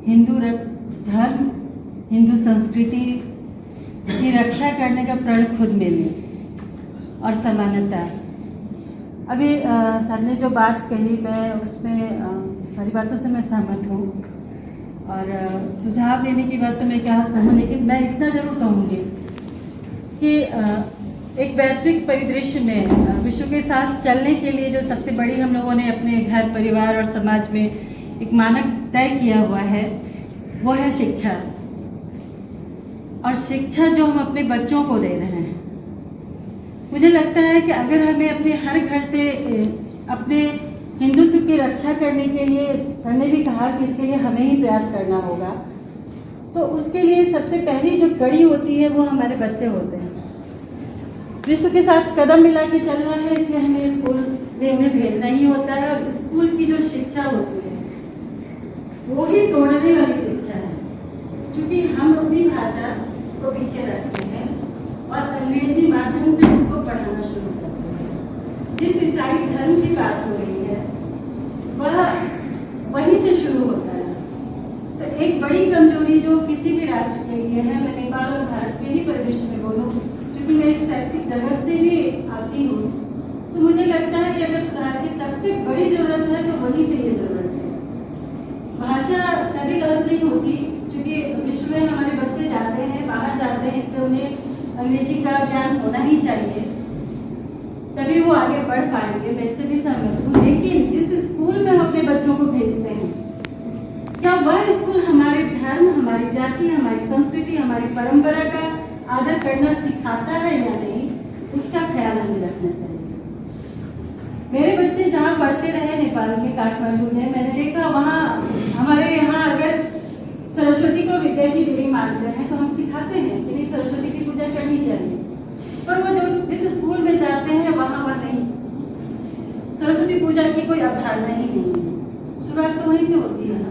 धर्म, हिंदू संस्कृति की रक्षा करने का प्रण खुद में लें और समानता। अभी सर ने जो बात कही मैं उसमें सारी बातों से मैं सहमत हूँ और सुझाव देने की बात तो मैं क्या कहूँ, लेकिन मैं इतना जरूर कहूँगी कि एक वैश्विक परिदृश्य में विश्व के साथ चलने के लिए जो सबसे बड़ी हम लोगों ने अपने घर, परिवार और समाज में एक मानक तय किया हुआ है वो है शिक्षा। और शिक्षा जो हम अपने बच्चों को दे रहे हैं, मुझे लगता है कि अगर हमें अपने हर घर से अपने हिंदुत्व की रक्षा करने के लिए, सर ने भी कहा कि इसके लिए हमें ही प्रयास करना होगा, तो उसके लिए सबसे पहली जो कड़ी होती है वो हमारे बच्चे होते हैं। विश्व के साथ कदम मिला के चलना है, इसलिए हमें स्कूल में उन्हें भेजना ही होता है। और स्कूल की जो शिक्षा होती है वो ही तोड़ने वाली शिक्षा है, क्योंकि हम अपनी भाषा को पीछे रखते हैं और अंग्रेजी माध्यम से उनको पढ़ाना शुरू करते हैं। जिस ईसाई धर्म की बात हो रही है वह वहीं से शुरू होता है। तो एक बड़ी कमजोरी जो किसी भी राष्ट्र के लिए है, मैं नेपाल और भारत के ही परिदृश्य में बोलूँ, क्योंकि मैं एक शैक्षिक जगत से भी आती हूँ, तो मुझे लगता है कि अगर सुधार की सबसे बड़ी जरूरत है तो वहीं से ये जरूरत है। भाषा कभी गलत नहीं होती, क्योंकि विश्व में हमारे बच्चे जाते हैं, बाहर जाते हैं, इसलिए उन्हें अंग्रेजी का ज्ञान होना ही चाहिए, तभी वो आगे बढ़ पाएंगे, मैं इससे भी सहमत हूँ। लेकिन जिस स्कूल में हम अपने बच्चों को भेजते हैं, क्या वह स्कूल हमारे धर्म, हमारी जाति, हमारी संस्कृति, हमारी परंपरा का आदर करना सिखाता है या नहीं, उसका ख्याल हमें रखना चाहिए। मेरे बच्चे जहाँ पढ़ते रहे नेपाल में, काठमांडू में, मैंने देखा वहाँ हमारे यहाँ अगर सरस्वती को विद्या की देवी मानते हैं तो हम सिखाते हैं कि नहीं, सरस्वती की पूजा करनी चाहिए। पर वो जो जिस स्कूल में जाते हैं वहाँ पर नहीं, सरस्वती पूजा की कोई अवधारणा ही नहीं है। शुरुआत तो वहीं से होती है ना।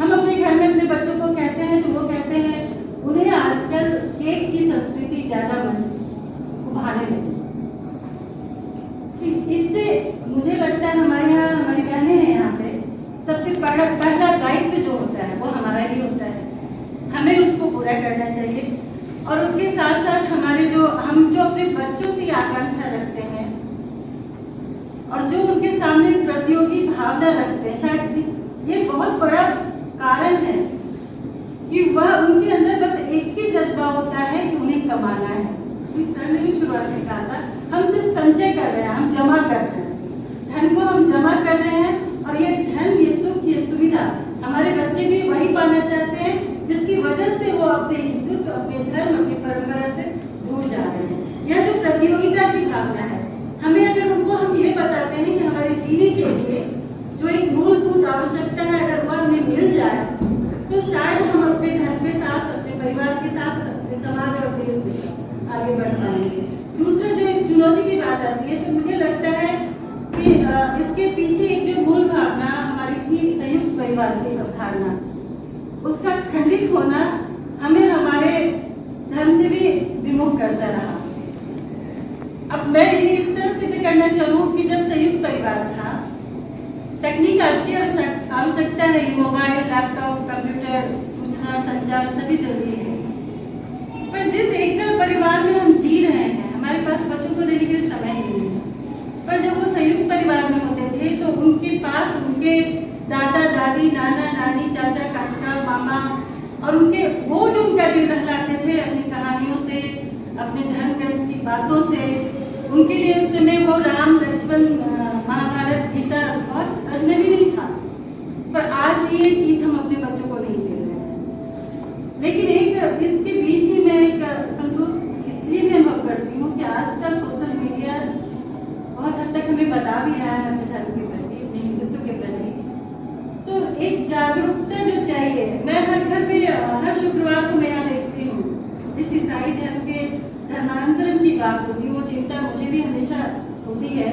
हम अपने घर में अपने बच्चों को कहते हैं तो वो कहते हैं, उन्हें आजकल केक की संस्कृति ज्यादा उभारने लगी। इससे मुझे लगता है हमारे यहाँ, हमारी बहनें हैं यहाँ पे, सबसे पहला दायित्व जो होता है वो हमारा ही होता है, हमें उसको पूरा करना चाहिए। और उसके साथ साथ हमारे हम जो अपने बच्चों से आकांक्षा रखते हैं और जो उनके सामने प्रतियोगी भावना रखते हैं, शायद ये बहुत बड़ा कारण है कि वह उनके अंदर बस एक ही जज्बा होता है कि उन्हें कमाना है। सर ने भी शुरुआत में कहा था, हम सिर्फ संचय कर रहे हैं, हम जमा कर रहे हैं, धन को हम जमा कर रहे हैं, और ये धन, ये सुख, ये सुविधा हमारे बच्चे भी वही पाना चाहते हैं जिसकी वजह से वो अपने हिंदुत्व, अपने धर्म, अपनी परंपरा से दूर जा रहे हैं। यह जो प्रतियोगिता की भावना है, हमें अगर उनको हम ये बताते हैं कि हमारे जीने के लिए जो एक मूलभूत आवश्यकता है अगर वह हमें मिल जाए, तो शायद हम अपने धर्म के साथ, अपने परिवार के साथ, अपने समाज और देश के साथ आगे बढ़ पाएंगे। दूसरा जो इस चुनौती की बात आती है, तो मुझे लगता है कि इसके पीछे एक जो मूल भावना हमारी थी, संयुक्त परिवार की अवधारणा, उसका खंडित होना हमें हमारे धर्म से भी विमुख करता रहा। अब मैं ये इस तरह से करना चाहूँ कि जब संयुक्त परिवार था, तकनीक आज की आवश्यकता है, मोबाइल, लैपटॉप, कंप्यूटर, सूचना, संचार सभी जरूरी है, पर जिस एकल परिवार में हम जी रहे हैं, हमारे पास बच्चों को देने के लिए समय नहीं है। पर जब वो संयुक्त परिवार में होते थे तो उनके पास उनके दादा दादी, नाना नानी, चाचा काका, मामा, और वो जो उनका दिल बहलाते थे अपनी कहानियों से, अपने धर्म ग्रंथ की बातों से, उनके लिए उस समय वो राम, लक्ष्मण, महाभारत, गीता बहुत अजनबी नहीं था। पर आज ये चीज हम अपने बच्चों को नहीं दे रहे हैं। लेकिन एक इसके बीच ही मैं एक संतोष इसलिए मैं अनुभव करती हूँ कि आज का सोशल मीडिया बहुत हद तक हमें बता भी रहा है अपने धर्म के प्रति, अपने हिंदुत्व के प्रति। तो एक जागरूकता जो चाहिए, मैं हर घर में हर शुक्रवार को मैं यहाँ देखती हूँ, जिस ईसाई धर्म के धर्मांतरण की बात होती है, वो चिंता मुझे भी हमेशा होती है।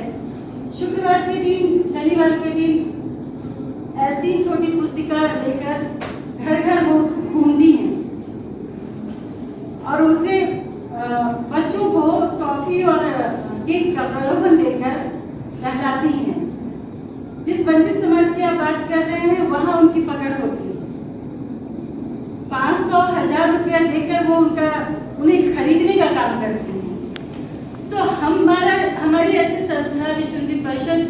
शुक्रवार के दिन, शनिवार के दिन ऐसी छोटी पुस्तिका लेकर घर घर वो घूमती हैं और उसे बच्चों को टॉफी और केक का प्रलोभन देकर कहलाती हैं। जिस वंचित समाज की आप बात कर रहे हैं वहां उनकी पकड़ होती है, उन्हें खरीदने का काम करती हैं। तो हमारी ऐसी संस्था विश्व हिंदू परिषद,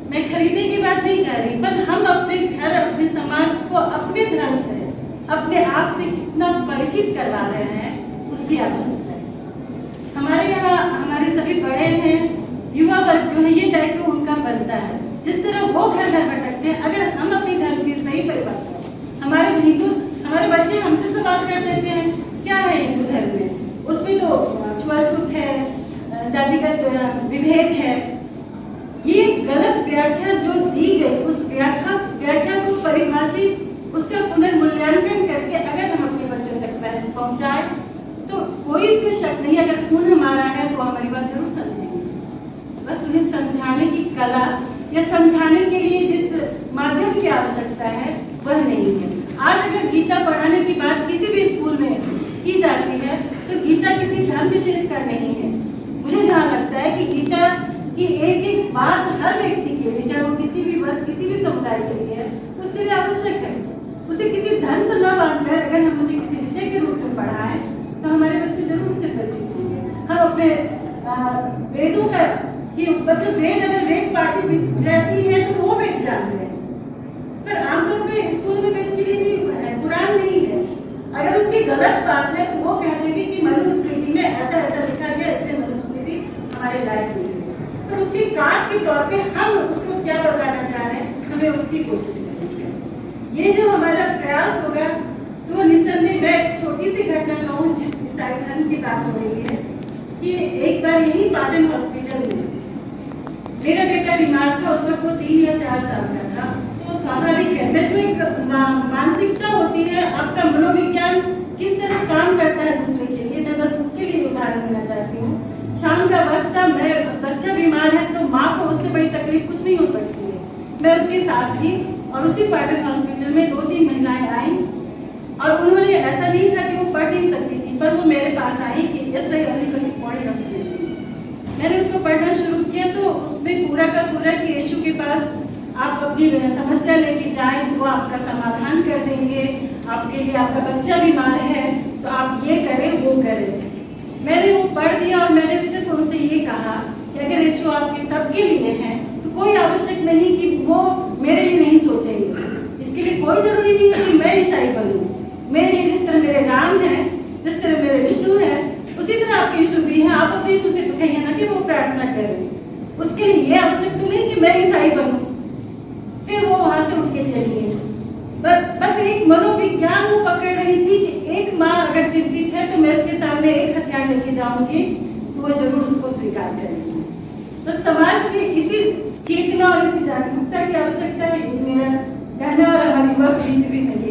मैं खरीदने की बात नहीं कर रही, पर हम अपने घर, अपने समाज को अपने धर्म से, अपने आप से कितना परिचित करवा रहे हैं, उसकी आवश्यकता है। हमारे यहाँ हमारे सभी बड़े हैं, युवा वर्ग जो है, ये दायित्व उनका बनता है। जिस तरह वो घर घर भटकते हैं, अगर हम अपने धर्म की सही परिभाषा, हमारे बच्चे हमसे सवाल कर देते हैं क्या है हिंदू धर्म में, उसमें तो छुआछूत है, जातिगत विभेद है। ये गलत व्याख्या जो दी गई, उस व्याख्या को परिभाषित, उसका पुनर्मूल्यांकन करके अगर हम अपने बच्चों तक पहुंचाए तो कोई इसमें शक नहीं, अगर खून हमारा है तो हमारी बात जरूर समझेंगे। बस उन्हें समझाने की कला या समझाने के लिए जिस माध्यम की आवश्यकता है वह नहीं है। आज अगर गीता पढ़ाने की बात किसी भी स्कूल में की जाती है तो गीता किसी धर्म विशेष का नहीं है। मुझे जहाँ लगता है कि गीता की एक एक बात हर व्यक्ति के लिए, चाहे वो किसी भी वर्ग, किसी भी समुदाय के लिए है, तो उसके लिए आवश्यक है। उसे किसी धर्म से न बांधकर अगर हम उसे किसी विषय के रूप में पढ़ाएं तो हमारे बच्चे जरूर उससे परिचित होंगे। हम अपने वेदों का, कि बच्चों वेद, अगर वेद पाठी विद्यार्थी है तो वो वेद जानते हैं, पर आमतौर पर स्कूल में वेद के लिए भी पुराण नहीं है। अगर उसकी गलत बात है तो वो कह देंगे कि मनुस्मृति में ऐसा ऐसा लिखा गया, इसलिए मनुस्मृति हमारे लायक नहीं है। पर उसकी काट के तौर पे हम उसको क्या बताना चाह रहे हैं, हमें उसकी कोशिश करनी चाहिए। ये जो हमारा प्रयास होगा तो निसंदेह, मैं एक छोटी सी घटना कहूँ जिस ईसाई धर्म की बात हो रही है, कि एक बार यही पाटन हॉस्पिटल में मेरा बेटा बीमार था। उस वक्त वो 3 या 4 साल का था। तो स्वाभाविक है, मैं तो एक मानसिकता होती है, आपका मनोविज्ञान किस तरह काम करता है दूसरे के लिए, मैं बस उसके लिए उदाहरण देना चाहती हूँ। शाम का वक्त था, बच्चा बीमार है तो माँ को उससे बड़ी तकलीफ कुछ नहीं हो सकती है। मैं उसके साथ थी और उसी पाटन हॉस्पिटल में 2-3 महिलाएं आई और उन्होंने, ऐसा नहीं था कि वो पढ़ नहीं सकती थी, पर वो मेरे पास आई कि इस भाई अली पढ़ेगा स्कूल। मैंने उसको पढ़ना शुरू किया तो उसमें पूरा का पूरा कि यीशु के पास आप अपनी समस्या लेके जाएं तो वो आपका समाधान कर देंगे, आपके लिए, आपका बच्चा बीमार है तो आप ये करें वो करें। मैंने वो पढ़ दिया और मैंने सिर्फ उनसे ये कहा कि अगर यीशु आपके सबके लिए है तो कोई आवश्यक नहीं कि वो मेरे लिए नहीं सोचेंगे। इसके लिए कोई जरूरी नहीं है कि मैं ईसाई बनूं। मेरे लिए जिस तरह मेरे राम है, जिस तरह मेरे विष्णु है, उसी तरह आपके यीशु भी हैं। आप अपने यीशु से कहिए ना कि वो प्रार्थना करें। उसके लिए ये आवश्यक तो नहीं कि मैं ईसाई बनूं, फिर वो वहां से उठ के चली गई। बस एक मनोविज्ञान वो पकड़ रही थी कि एक माँ अगर चिंतित है तो मैं उसके सामने एक हथियार लेके जाऊंगी तो वो जरूर उसको स्वीकार करेगी। तो समाज में इसी चेतना और इसी जागरूकता की आवश्यकता है। मेरा कहना और हमारी युवा पीढ़ी से भी नहीं